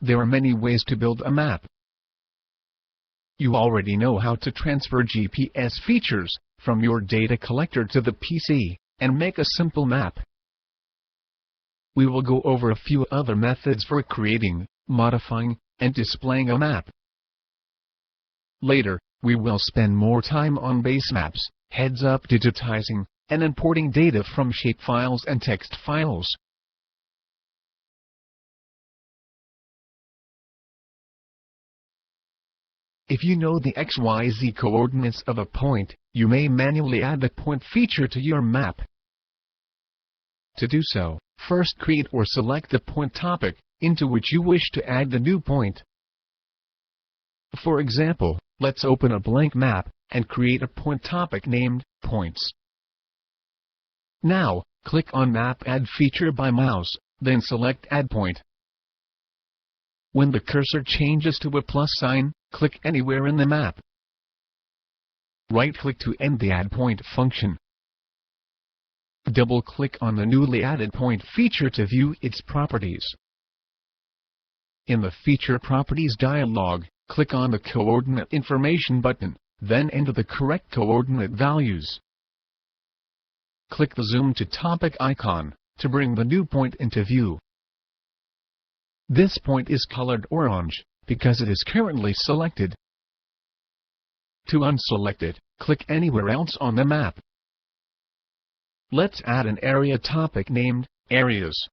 There are many ways to build a map. You already know how to transfer GPS features from your data collector to the PC and make a simple map. We will go over a few other methods for creating, modifying, and displaying a map. Later, we will spend more time on base maps, heads-up digitizing, and importing data from shapefiles and text files. If you know the XYZ coordinates of a point, you may manually add the point feature to your map. To do so, first create or select the point topic into which you wish to add the new point. For example, let's open a blank map and create a point topic named Points. Now, click on Map Add Feature by mouse, then select Add Point. When the cursor changes to a plus sign, click anywhere in the map. Right-click to end the Add Point function. Double-click on the newly added point feature to view its properties. In the Feature Properties dialog, click on the Coordinate Information button, then enter the correct coordinate values. Click the Zoom to Topic icon to bring the new point into view. This point is colored orange because it is currently selected. To unselect it, click anywhere else on the map. Let's add an area topic named Areas.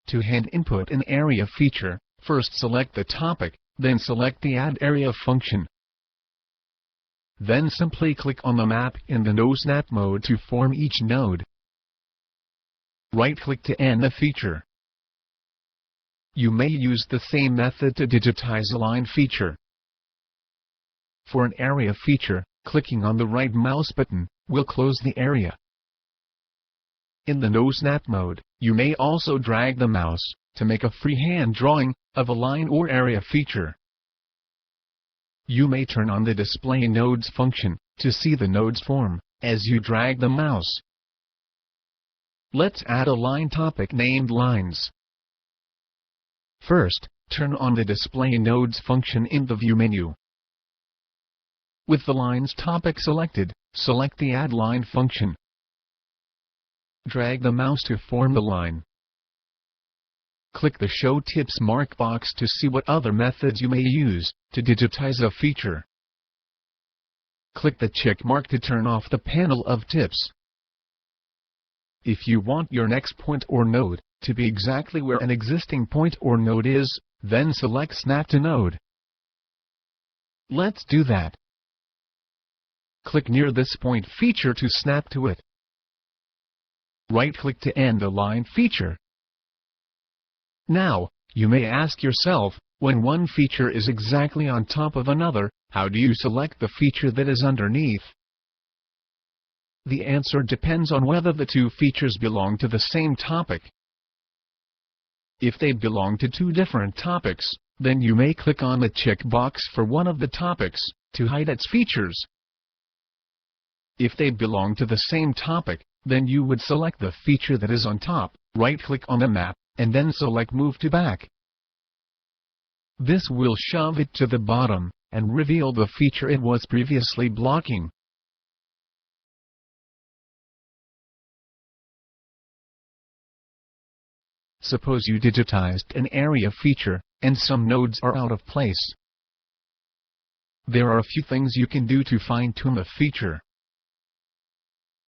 To hand input an area feature, first select the topic, then select the Add Area function. Then simply click on the map in the No Snap mode to form each node. Right-click to end the feature. You may use the same method to digitize a line feature. For an area feature, clicking on the right mouse button will close the area. In the No Snap mode, you may also drag the mouse to make a freehand drawing of a line or area feature. You may turn on the Display Nodes function to see the nodes form as you drag the mouse. Let's add a line topic named Lines. First, turn on the Display Nodes function in the View menu. With the Lines topic selected, select the Add Line function. Drag the mouse to form the line. Click the Show Tips mark box to see what other methods you may use to digitize a feature. Click the check mark to turn off the panel of tips. If you want your next point or node to be exactly where an existing point or node is, then select Snap to Node. Let's do that. Click near this point feature to snap to it. Right-click to end the line feature. Now, you may ask yourself, when one feature is exactly on top of another, how do you select the feature that is underneath? The answer depends on whether the two features belong to the same topic. If they belong to two different topics, then you may click on the checkbox for one of the topics to hide its features. If they belong to the same topic, then you would select the feature that is on top, right-click on the map, and then select Move to Back. This will shove it to the bottom and reveal the feature it was previously blocking. Suppose you digitized an area feature, and some nodes are out of place. There are a few things you can do to fine-tune the feature.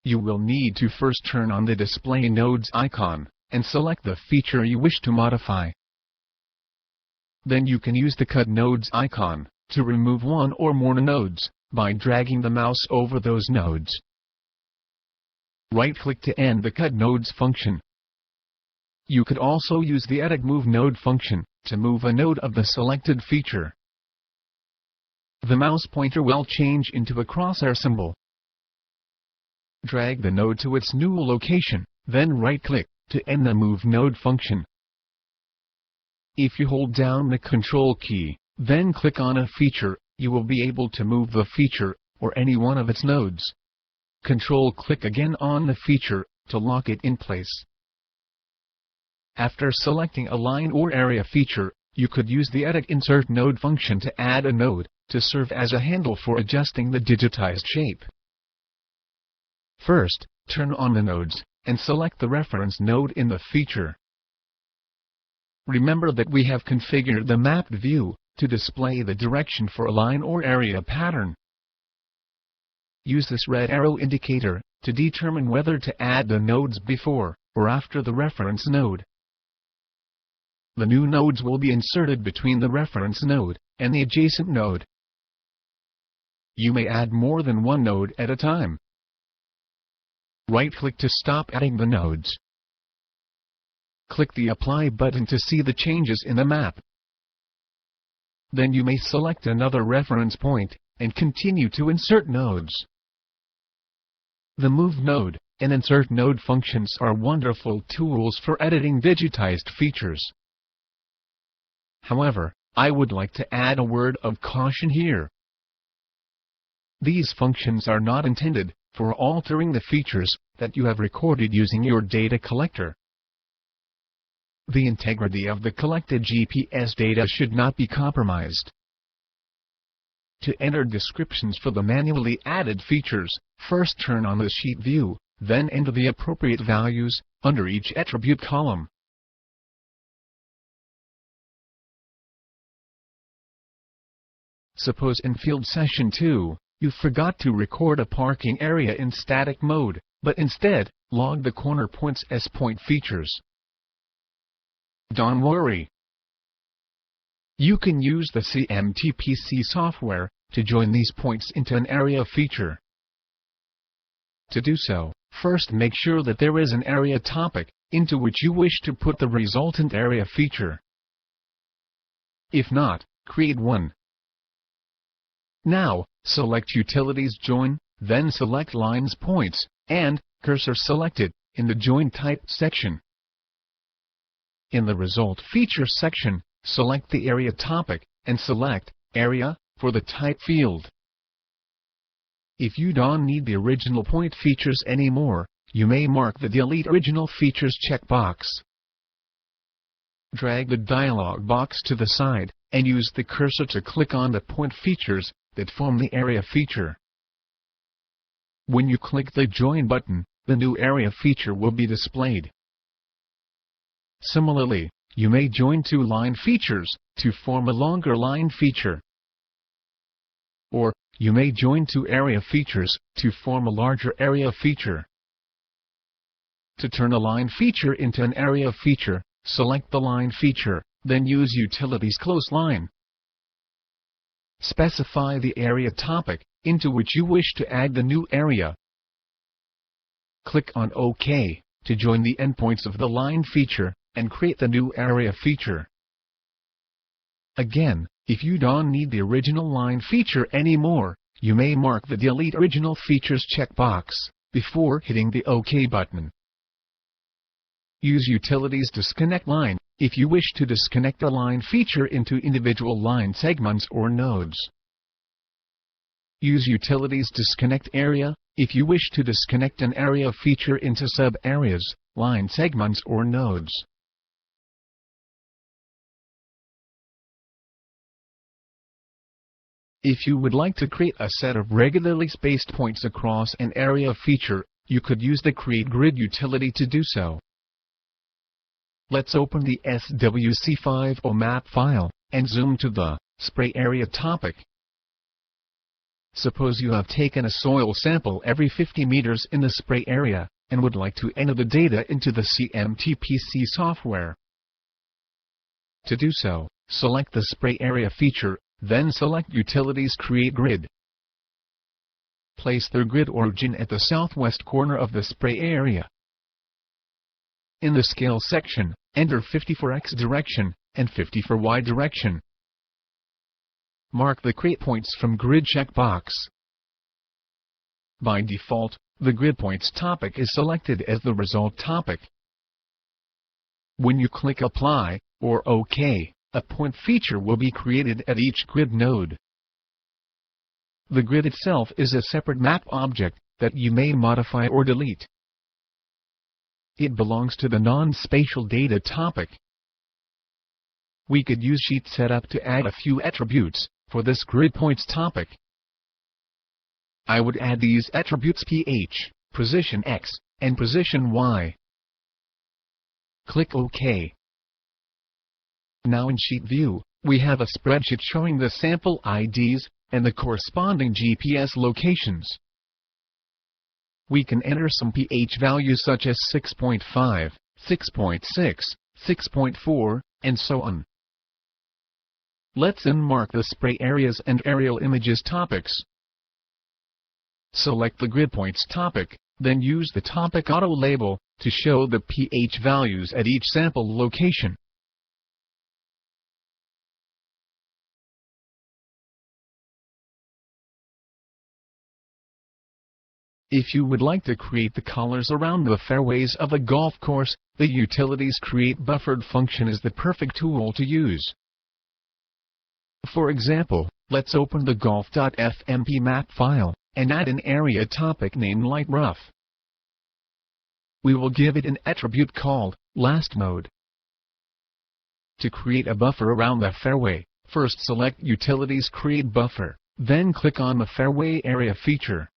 You will need to first turn on the Display Nodes icon, and select the feature you wish to modify. Then you can use the Cut Nodes icon to remove one or more nodes by dragging the mouse over those nodes. Right-click to end the Cut Nodes function. You could also use the Edit Move Node function to move a node of the selected feature. The mouse pointer will change into a crosshair symbol. Drag the node to its new location, then right-click to end the Move Node function. If you hold down the Control key, then click on a feature, you will be able to move the feature, or any one of its nodes. Control-click again on the feature to lock it in place. After selecting a line or area feature, you could use the Edit Insert Node function to add a node, to serve as a handle for adjusting the digitized shape. First, turn on the nodes, and select the reference node in the feature. Remember that we have configured the mapped view to display the direction for a line or area pattern. Use this red arrow indicator to determine whether to add the nodes before or after the reference node. The new nodes will be inserted between the reference node and the adjacent node. You may add more than one node at a time. Right-click to stop adding the nodes. Click the Apply button to see the changes in the map. Then you may select another reference point and continue to insert nodes. The Move Node and Insert Node functions are wonderful tools for editing digitized features. However, I would like to add a word of caution here. These functions are not intended for altering the features that you have recorded using your data collector. The integrity of the collected GPS data should not be compromised. To enter descriptions for the manually added features, first turn on the sheet view, then enter the appropriate values under each attribute column. Suppose in field session 2, you forgot to record a parking area in static mode, but instead, log the corner points as point features. Don't worry. You can use the CMT-PC software to join these points into an area feature. To do so, first make sure that there is an area topic into which you wish to put the resultant area feature. If not, create one. Now, select Utilities Join, then select Lines Points, and Cursor Selected in the Join Type section. In the Result Feature section, select the area topic and select Area for the type field. If you don't need the original point features anymore, you may mark the Delete Original Features checkbox. Drag the dialog box to the side and use the cursor to click on the point features that form the area feature. When you click the Join button, the new area feature will be displayed. Similarly, you may join two line features to form a longer line feature. Or, you may join two area features to form a larger area feature. To turn a line feature into an area feature, select the line feature, then use Utilities Close Line. Specify the area topic into which you wish to add the new area. Click on OK to join the endpoints of the line feature and create the new area feature. Again, if you don't need the original line feature anymore, you may mark the Delete Original Features checkbox before hitting the OK button. Use Utilities Disconnect Line if you wish to disconnect a line feature into individual line segments or nodes. Use Utilities Disconnect Area if you wish to disconnect an area feature into sub-areas, line segments or nodes. If you would like to create a set of regularly spaced points across an area feature, you could use the Create Grid utility to do so. Let's open the SWC5 map file and zoom to the spray area topic. Suppose you have taken a soil sample every 50 meters in the spray area and would like to enter the data into the CMT-PC software. To do so, select the spray area feature, then select Utilities Create Grid. Place the grid origin at the southwest corner of the spray area. In the Scale section, enter 50 for X direction and 50 for Y direction. Mark the Create Points from Grid checkbox. By default, the Grid Points topic is selected as the result topic. When you click Apply or OK, a point feature will be created at each grid node. The grid itself is a separate map object that you may modify or delete. it belongs to the non-spatial data topic. We could use Sheet Setup to add a few attributes for this grid points topic. I would add these attributes: pH, position X, and position Y. Click OK. Now in Sheet View, we have a spreadsheet showing the sample IDs and the corresponding GPS locations. We can enter some pH values such as 6.5, 6.6, 6.4, and so on. Let's unmark the spray areas and aerial images topics. Select the grid points topic, then use the topic auto label to show the pH values at each sample location. If you would like to create the colors around the fairways of a golf course, the Utilities Create Buffered function is the perfect tool to use. For example, let's open the golf.fmp map file and add an area topic named Light Rough. We will give it an attribute called Last Mode. To create a buffer around the fairway, first select Utilities Create Buffer, then click on the Fairway Area feature.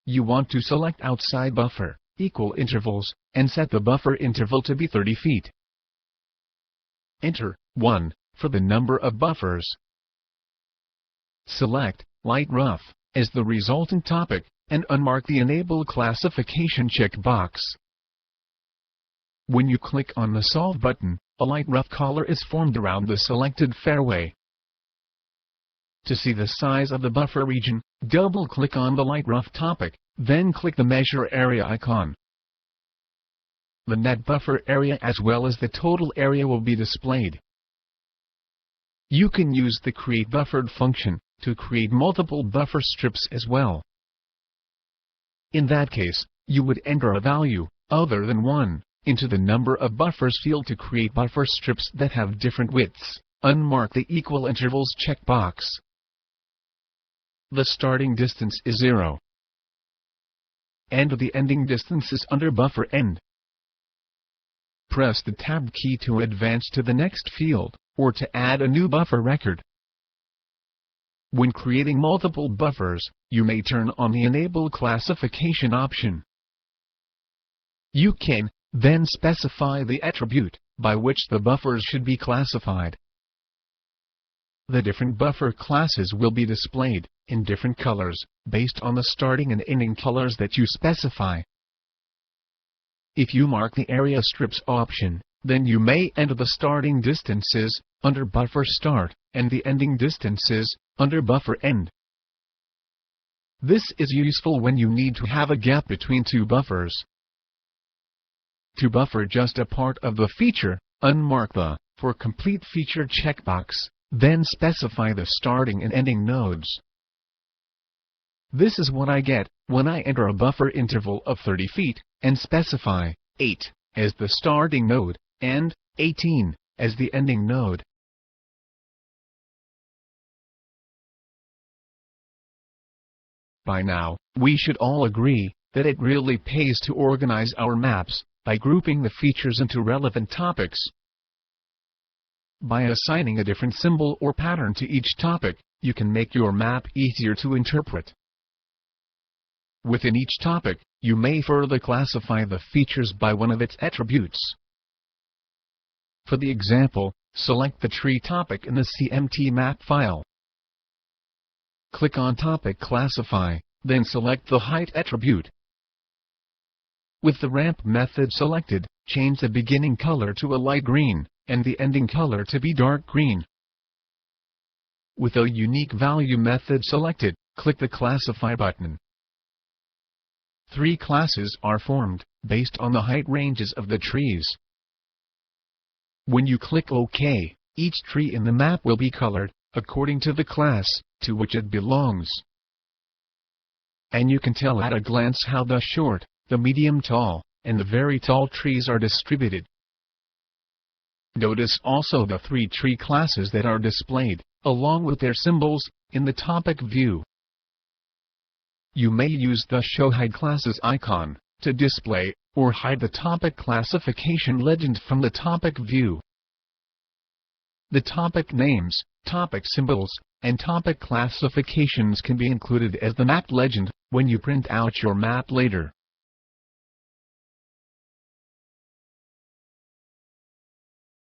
You want to select Outside Buffer, Equal Intervals, and set the buffer interval to be 30 feet. Enter 1 for the number of buffers. Select Light Rough as the resultant topic, and unmark the Enable Classification checkbox. When you click on the Solve button, a light rough color is formed around the selected fairway. To see the size of the buffer region, double-click on the light rough topic, then click the Measure Area icon. The net buffer area as well as the total area will be displayed. You can use the Create Buffered function to create multiple buffer strips as well. In that case, you would enter a value, other than 1, into the Number of Buffers field to create buffer strips that have different widths. Unmark the Equal Intervals checkbox. The starting distance is 0. And the ending distance is under buffer end. Press the Tab key to advance to the next field, or to add a new buffer record. When creating multiple buffers, you may turn on the Enable Classification option. You can then specify the attribute by which the buffers should be classified. The different buffer classes will be displayed in different colors based on the starting and ending colors that you specify. If you mark the Area Strips option, then you may enter the starting distances under Buffer Start and the ending distances under Buffer End. This is useful when you need to have a gap between two buffers. To buffer just a part of the feature, unmark the For Complete Feature checkbox, then specify the starting and ending nodes. This is what I get when I enter a buffer interval of 30 feet and specify 8 as the starting node and 18 as the ending node. By now, we should all agree that it really pays to organize our maps by grouping the features into relevant topics. By assigning a different symbol or pattern to each topic, you can make your map easier to interpret. Within each topic, you may further classify the features by one of its attributes. For the example, select the tree topic in the CMT map file. Click on Topic Classify, then select the Height attribute. With the ramp method selected, change the beginning color to a light green, and the ending color to be dark green. With a unique value method selected, click the Classify button. 3 classes are formed, based on the height ranges of the trees. When you click OK, each tree in the map will be colored according to the class to which it belongs. And you can tell at a glance how the short, the medium-tall, and the very tall trees are distributed. Notice also the 3 tree classes that are displayed, along with their symbols, in the topic view. You may use the Show Hide Classes icon to display or hide the topic classification legend from the topic view. The topic names, topic symbols, and topic classifications can be included as the map legend when you print out your map later.